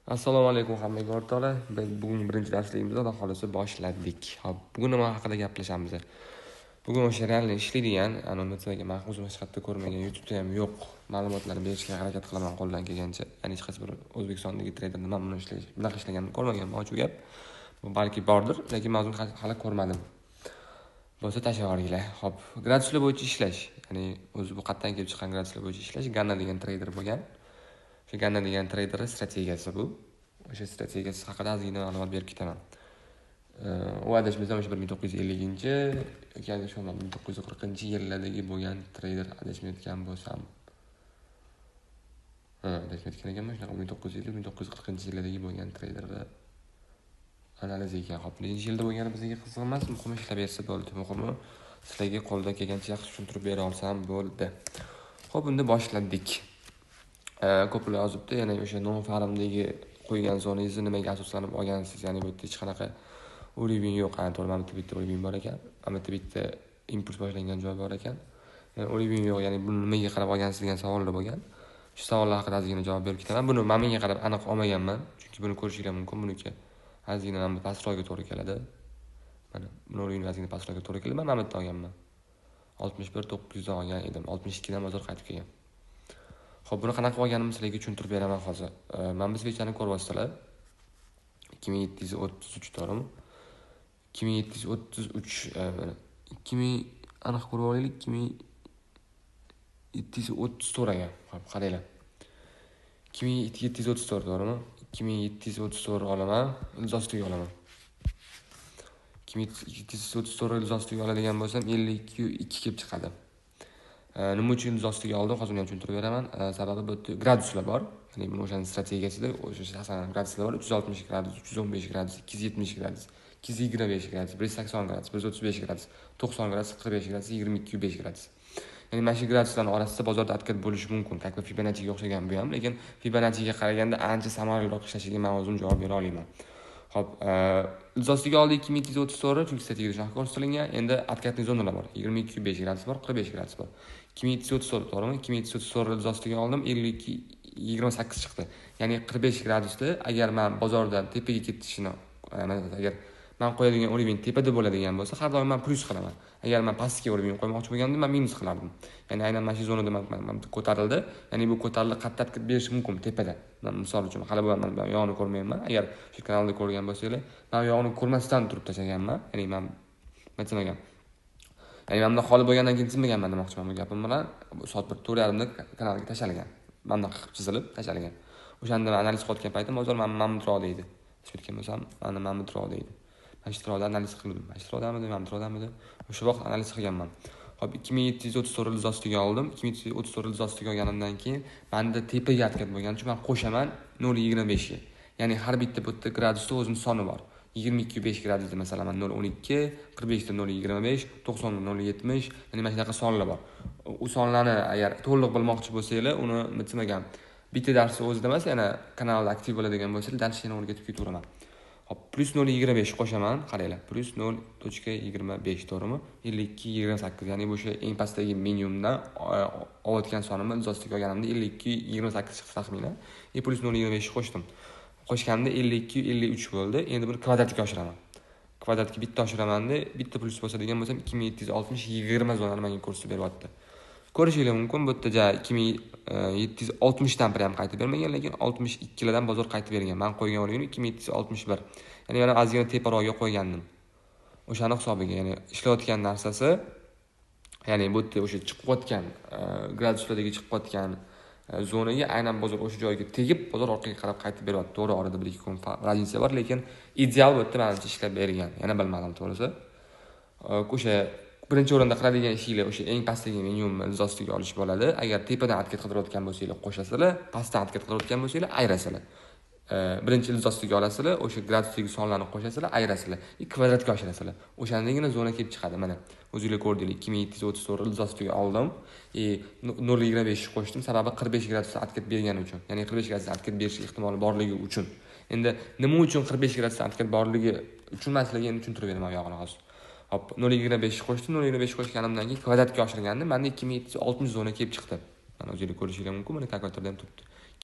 Assalomu alaykum hammaga o'rtoqlar. Biz bugun birinchi darsligimizni Xudo xolisa boshladik. Hop, bugun nima haqida gaplashamiz? Bugun o'sha realni ishlaydigan, animatsiyaga mahfuz mashqatda ko'rmagan, YouTube'da ham yo'q ma'lumotlarni berishga harakat qilaman qo'ldan kelgancha. Ya'ni hech qaysi bir O'zbekistondagi treyderda men buni bunaqa ishlaganini ko'rmaganman, ochiq gap. Bu balki bordir, lekin men o'zim hali ko'rmadim. Bo'lsa tashlab yuboringlar. Hop, graduslar bo'yicha ishlash. Ya'ni o'zi bu qayerdan kelib chiqqan graduslar bo'yicha ishlash. Ganna degan treyder bo'lgan. O'sha Ganna degan treyder strategiyasi bu. O'sha strategiyasi haqida ozgina ma'lumot berib ketaman. U adashmasam o'sha 1950-chi yoki adashmasam 1940-yillardagi bo'lgan treyder adashmayotgan bo'lsam. Adashmayotgan ekanman, shunaqa 1950-1940-yillardagi bo'lgan treyderda analiz ekan. Hop, necha yilda bo'lgani bizga qiziq emas, muhimi ishlab bersa bo'ldi. Muhimi sizlarga qo'ldan kelgancha yaxshi tushuntirib bera olsam bo'ldi. Hop, unda boshladik. Ko'plar yozibdi, ya'ni o'sha non farmdagi qo'ygan zoningizni nimaga asoslanib olgansiz? Ya'ni bu yerda hech qanaqa o'ribin yo'q. To'g'ri, mana bitta o'ribin bor ekan. Mana bitta impuls boshlangan joy bor ekan. O'ribin yo'q, ya'ni buni nimaga qarab olgansiz degan savollar bo'lgan. Shu savollar haqida ozgina javob berib ketaman. Buni menga qarab aniq olmaganman, chunki buni ko'rishinglar mumkin. Buniki ozgina mana pastroqga to'g'ri keladi. Mana buni o'ribin ozgina pastroqga to'g'ri keladi. Men mana bitta olganman. 61.900 dan olgan edim. 62 dan bozor qaytib kelgan. Xo'p, buni qanaqa olganimni sizlarga tushuntirib beraman hozir. Men bu svechani ko'ryapsizlar. 2733 to'g'rimi? 2733 2000 aniq ko'rib olaylik. 2734 ekan. Xo'p, qaranglar. 2734 to'g'rimi? 2734 olaman, ilzostiga olaman. 2734 ilzostiga oladigan bo'lsam 52 kelib chiqadi. Nima uchun ilzostiga oldim? Hozir men tushuntirib beraman. Sababi bu yerda graduslar bor. Ya'ni buni o'shaning strategiyasida o'sha asosan graduslar bor. 360 gradus, 315 gradus, 270 gradus, 225 gradus, 180 gradus, 135 gradus, 90 gradus, 45 gradus, 22.5 gradus. Ya'ni mana shu graduslarning orasida bozorda atkat bo'lishi mumkin. Как бы Fibonacciga o'xshagan bu ham, lekin Fibonacciga qaraganda ancha samaraliroq ishlashiga men o'zim javob bera olaman. Xo'p, ilzostiga oldik 2734, chunki strategiyada shunaqa ko'rsatilgan. Endi atkatning zonalar bor. 22.5 gradus bor, 45 gradus bor. 2734 to'g'rimi? 2734 ilzostiga oldim, 28 chiqdi. Ya'ni 45 gradusda agar men bozordan tepaga ketishini, agar men qo'yadigan o'ribin tepada bo'ladigan bo'lsa, har doim men plus qilaman. Agar men pastga o'ribin qo'ymoqchi bo'lgandim, men minus qilardim. Ya'ni aynan mana shu zonada men ko'tarildi. Ya'ni bu ko'tarilib qattiq berish mumkin tepada. Men misol uchun hali bu men yog'ini ko'rmayman. Agar shu kanalda ko'rgan bo'lsanglar, men yog'ini ko'rmasdan turib tashlaganman. Ya'ni men aytmagan. Ya'ni menda holi bo'lgandan keyin chizmaganman demoqchiman bu gapim bilan. Soat 4:30da kanalga tashlangan. Menda qilib chizilib tashlangan. O'shanda men analiz qilayotgan paytim bozor Mamudroq deydi. Aytgan bo'lsam, mana Mamudroq deydi. Mashtroqda analiz qildim. Mamudroqdamidi? O'sha vaqt analiz qilganman. Hop, 2734 ilzostiga oldim. 2734 ilzostiga olganimdan keyin menda tepaga atkat bo'lgani uchun men qo'shaman 0.25 ga. Ya'ni har bitta bu yerda gradusda o'zining soni bor. 22.5 gradusda masalan 0.12, 45 da 0.25, 90 da 0.70, ya'ni mana shunaqa sonlar bor. U sonlarni agar to'liq bilmoqchi bo'lsanglar, uni bitmagan bitta darsni o'zida emas, yana kanalda aktiv bo'ladigan bo'lsanglar, darsni o'rgatib ketaveraman. Hop, plus 0.25 qo'shaman, qaranglar. Plus 0.25 to'g'rimi? 52.28, ya'ni bu o'sha eng pastdagi minimumdan olayotgan sonimni ilzostiga olganimda 52.28 chiqdi taxminan. Plus 0.25 qo'shdim. Qo'shganimda 52.53 bo'ldi. Endi buni kvadratga oshiraman. Kvadratga bitta oshiramanda, bitta plus bo'lsa degan bo'lsam 2760 zonani menga ko'rsatib beryapti. Ko'rishingiz mumkin, bu yerda 2760 dan ham qaytib bermagan, lekin 62 dan bozor qaytib bergan. Men qo'ygan o'rnim 2761. Ya'ni men ozgina teparoqga qo'ygandim. O'shani hisobiga, ya'ni ishlayotgan narsasi, ya'ni bu yerda o'sha chiqayotgan graduslardagi chiqayotgan zonaga aynan bozor o'sha joyga tegib, bozor orqaga qarab qaytib beryapti. To'g'ri, orada 1-2 kun razlika bor, lekin ideal bu yerda menimcha ishlab bergan. Yana bilmadim to'g'risi. O'sha birinchi o'rinda qiladigan ishinglar o'sha eng pastdagi minimum ilzostiga olish bo'ladi. Agar tepadan atkat qidirayotgan bo'lsanglar, qo'shasizlar, pastdan atkat qidirayotgan bo'lsanglar, ayrasizlar. Birinchi ilzostiga olasizlar, o'sha gradusdagi sonlarni qo'shasizlar, ayrasizlar, kvadratga oshirasizlar. O'shandagina zona kelib chiqadi. Mana o'zingizlar ko'rdinglar, 2734 ilzostiga oldim, 0.25 qo'shdim, sababi 45 gradusda atkat bergani uchun. Ya'ni 45 gradusda atkat berish ehtimoli borligi uchun. Endi nima uchun 45 gradusda atkat borligi uchun men sizlarga endi tushuntirib beraman yog'ini hozir. Hop, 0.25 qo'shdim, 0.25 qo'shganimdan keyin kvadratga oshirgandim, menda 2760 zona kelib chiqdi. Mana o'zingizlar ko'rishingiz mumkin, mana kalkulyatorda ham turibdi.